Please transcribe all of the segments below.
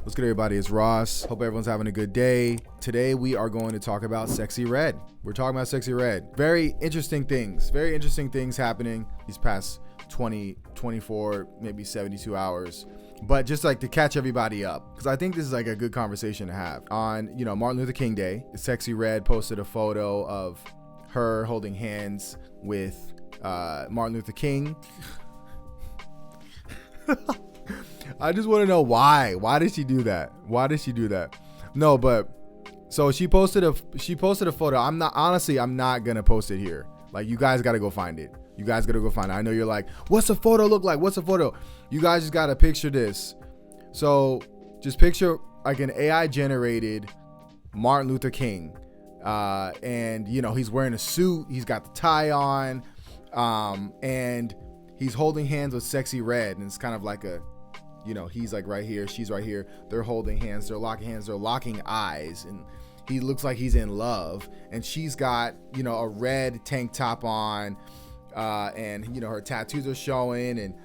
What's good, everybody? It's Ross. Hope everyone's having a good day. Today we are going to talk about Sexxy Red. We're talking about Sexxy Red. Very interesting things happening these past 20, 24, maybe 72 hours. But just like to catch everybody up, because I think this is like a good conversation to have. On, Martin Luther King Day, Sexxy Red posted a photo of her holding hands with Martin Luther King. I just want to know why. Why did she do that? No, but so she posted a photo. I'm not gonna post it here. Like, you guys gotta go find it. I know you're like, what's the photo look like? You guys just gotta picture this. So just picture like an AI generated Martin Luther King. And he's wearing a suit, he's got the tie on, and he's holding hands with Sexxy Red, and it's kind of like a, he's like right here, she's right here, they're holding hands, they're locking eyes, and he looks like he's in love, and she's got, a red tank top on, and her tattoos are showing, and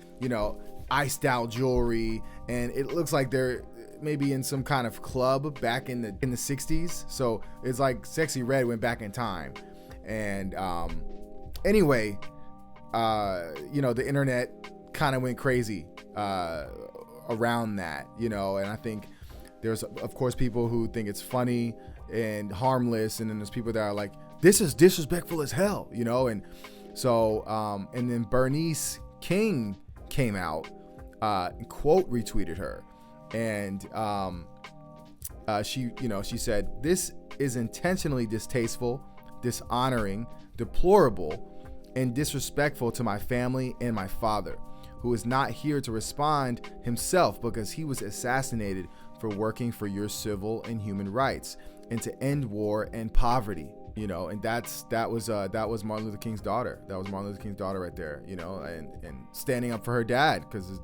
iced out jewelry, and it looks like they're maybe in some kind of club back in the 60s. So it's like Sexxy Red went back in time. And anyway, the internet kind of went crazy around that, and I think there's of course people who think it's funny and harmless, and then there's people that are like, this is disrespectful as hell, and so and then Bernice King came out and quote retweeted her, and she said, this is intentionally distasteful, dishonoring, deplorable, and disrespectful to my family and my father, who is not here to respond himself because he was assassinated for working for your civil and human rights and to end war and poverty. And that was Martin Luther King's daughter. That was Martin Luther King's daughter right there. And standing up for her dad, because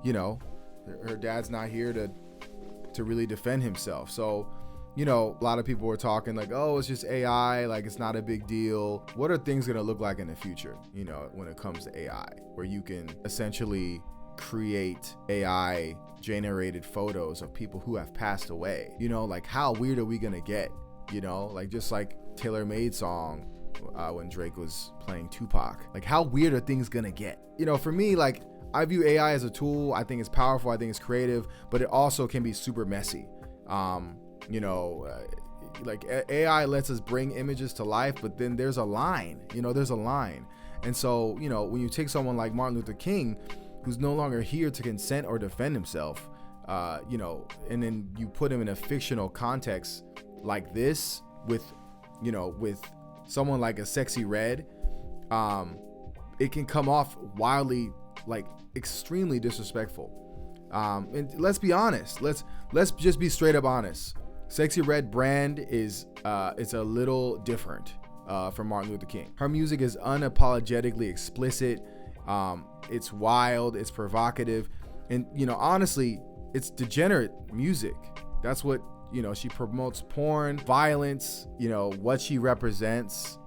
her dad's not here to really defend himself. So a lot of people were talking like, oh, it's just AI, like it's not a big deal. What are things going to look like in the future, when it comes to AI, where you can essentially create AI generated photos of people who have passed away? Like, how weird are we going to get? Like, just like Taylor Made song when Drake was playing Tupac. Like, how weird are things going to get? For me, like, I view AI as a tool. I think it's powerful. I think it's creative, but it also can be super messy. Like AI lets us bring images to life, but then there's a line, And so, when you take someone like Martin Luther King, who's no longer here to consent or defend himself, and then you put him in a fictional context like this with someone like a Sexxy Red, it can come off wildly, like extremely disrespectful. And let's be honest, let's just be straight up honest. Sexxy Red brand is it's a little different from Martin Luther King. Her music is unapologetically explicit. It's wild, it's provocative, and honestly, it's degenerate music. That's what she promotes: porn, violence. What she represents,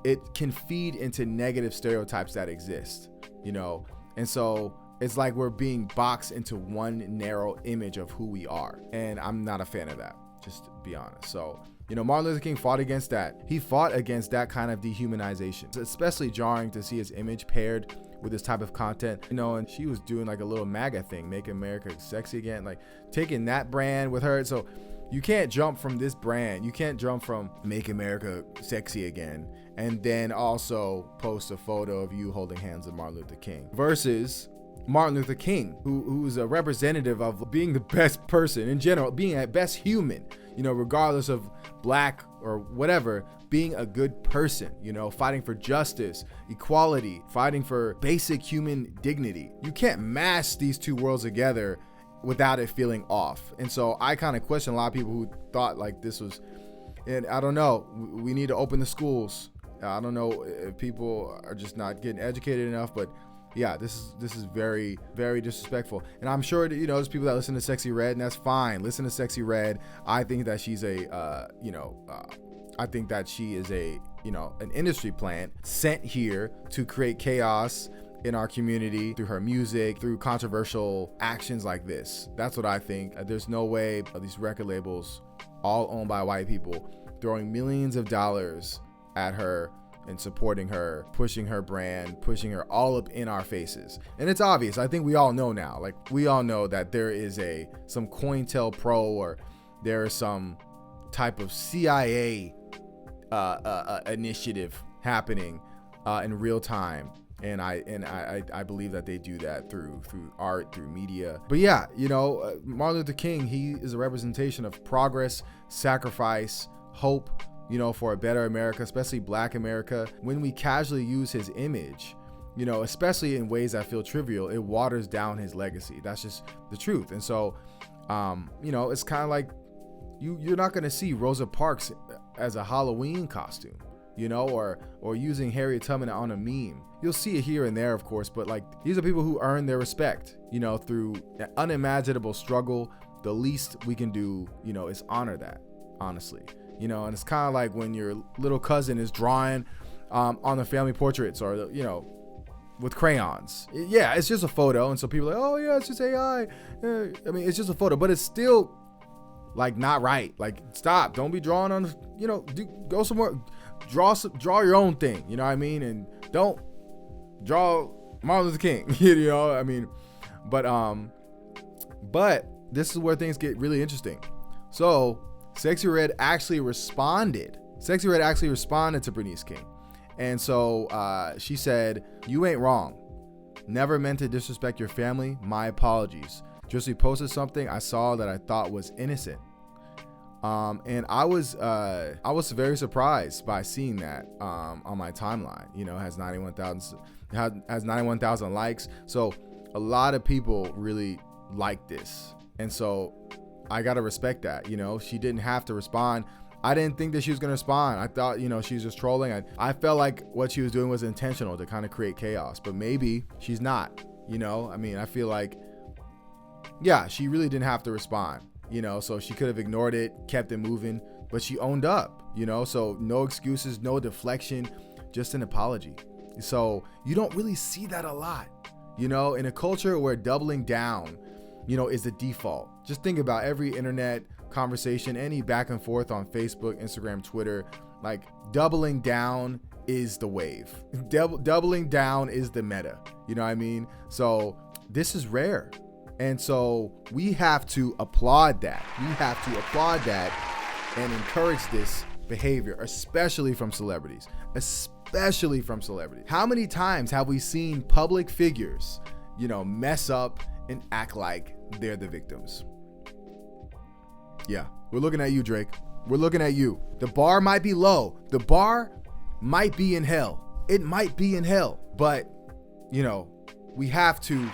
it can feed into negative stereotypes that exist. And so it's like we're being boxed into one narrow image of who we are, and I'm not a fan of that, just to be honest. So Martin Luther King fought against that. He fought against that kind of dehumanization. It's especially jarring to see his image paired with this type of content, and she was doing like a little MAGA thing, Make America Sexy Again, like taking that brand with her. So you can't jump from this brand. You can't jump from Make America Sexy Again and then also post a photo of you holding hands with Martin Luther King versus Martin Luther King, who's a representative of being the best person in general, being a best human, regardless of black or whatever, being a good person, fighting for justice, equality, fighting for basic human dignity. You can't mash these two worlds together without it feeling off. And so I kind of question a lot of people who thought like this was, and I don't know, we need to open the schools. I don't know if people are just not getting educated enough, but yeah, this is very, very disrespectful. And I'm sure that, there's people that listen to Sexxy Red, and that's fine. Listen to Sexxy Red. I think that she's an industry plant sent here to create chaos in our community through her music, through controversial actions like this. That's what I think. There's no way these record labels, all owned by white people, throwing millions of dollars at her and supporting her, pushing her brand, pushing her all up in our faces. And it's obvious. I think we all know now. Like, we all know that there is some COINTELPRO or there is some type of CIA initiative happening in real time. And I believe that they do that through art, through media. But yeah, Martin Luther King, he is a representation of progress, sacrifice, hope, for a better America, especially Black America. When we casually use his image, especially in ways that feel trivial, it waters down his legacy. That's just the truth. And so, it's kind of like you're not going to see Rosa Parks as a Halloween costume, or using Harriet Tubman on a meme. You'll see it here and there, of course, but like, these are people who earn their respect, through unimaginable struggle. The least we can do, is honor that, honestly. And it's kind of like when your little cousin is drawing on the family portraits or, with crayons. Yeah, it's just a photo. And so people are like, oh yeah, it's just AI. I mean, it's just a photo, but it's still like not right. Like, stop. Don't be drawing on, go somewhere, draw your own thing. You know what I mean? And don't draw Martin Luther King, but this is where things get really interesting. So Sexxy Red actually responded. Sexxy Red actually responded to Bernice King. And so she said, "You ain't wrong. Never meant to disrespect your family. My apologies. Just reposted something I saw that I thought was innocent." And I was very surprised by seeing that on my timeline. Has 91,000 likes. So a lot of people really like this. And so I got to respect that. She didn't have to respond. I didn't think that she was going to respond. I thought, she was just trolling. I felt like what she was doing was intentional to kind of create chaos, but maybe she's not, I feel like, yeah, she really didn't have to respond, so she could have ignored it, kept it moving, but she owned up, so no excuses, no deflection, just an apology. So you don't really see that a lot, in a culture where doubling down, is the default. Just think about every internet conversation, any back and forth on Facebook, Instagram, Twitter, like doubling down is the wave. Doubling down is the meta. You know what I mean? So this is rare. And so we have to applaud that. And encourage this behavior, especially from celebrities. How many times have we seen public figures, mess up and act like they're the victims? Yeah, we're looking at you, Drake. We're looking at you. The bar might be low. The bar might be in hell. It might be in hell. But, we have to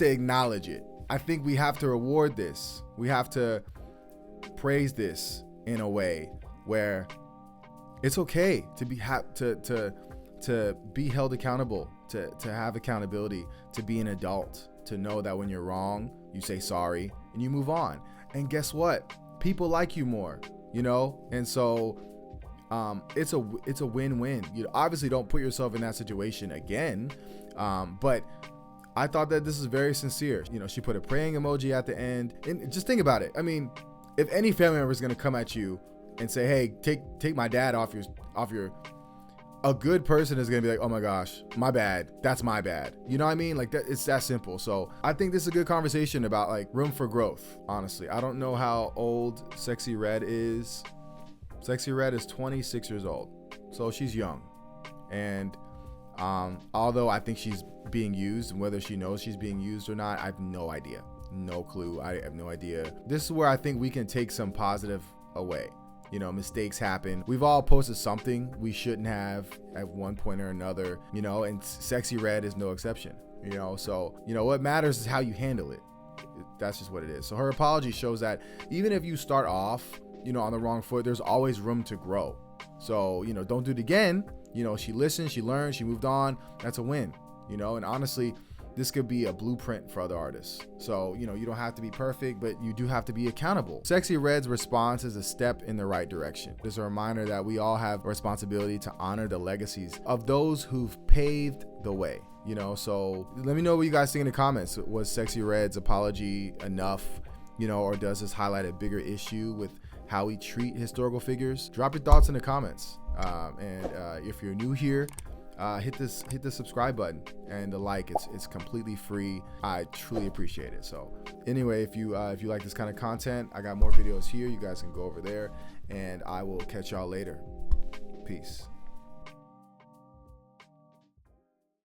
acknowledge it. I think we have to reward this. We have to praise this in a way where it's okay to be to be held accountable, to have accountability, to be an adult, to know that when you're wrong, you say sorry and you move on. And guess what? People like you more, and so it's a win-win. You obviously don't put yourself in that situation again, but I thought that this is very sincere. She put a praying emoji at the end, and just think about it. I mean, if any family member is going to come at you and say, hey, take my dad off your, a good person is going to be like, oh my gosh, my bad. That's my bad. You know what I mean? Like that, it's that simple. So I think this is a good conversation about like room for growth. Honestly, I don't know how old Sexxy Red is. Sexxy Red is 26 years old. So she's young. And although I think she's being used, and whether she knows she's being used or not, I have no idea. No clue. I have no idea. This is where I think we can take some positive away. Mistakes happen. We've all posted something we shouldn't have at one point or another, and Sexxy Red is no exception, so, what matters is how you handle it. That's just what it is. So her apology shows that even if you start off, on the wrong foot, there's always room to grow. So, don't do it again. She listened, she learned, she moved on. That's a win, and honestly, this could be a blueprint for other artists. So, you know, you don't have to be perfect, but you do have to be accountable. Sexxy Red's response is a step in the right direction. It's a reminder that we all have a responsibility to honor the legacies of those who've paved the way. You know, so let me know what you guys think in the comments. Was Sexxy Red's apology enough, you know, or does this highlight a bigger issue with how we treat historical figures? Drop your thoughts in the comments. If you're new here, hit the subscribe button and the like. It's completely free. I truly appreciate it. So anyway, if you like this kind of content, I got more videos here. You guys can go over there, and I will catch y'all later. Peace.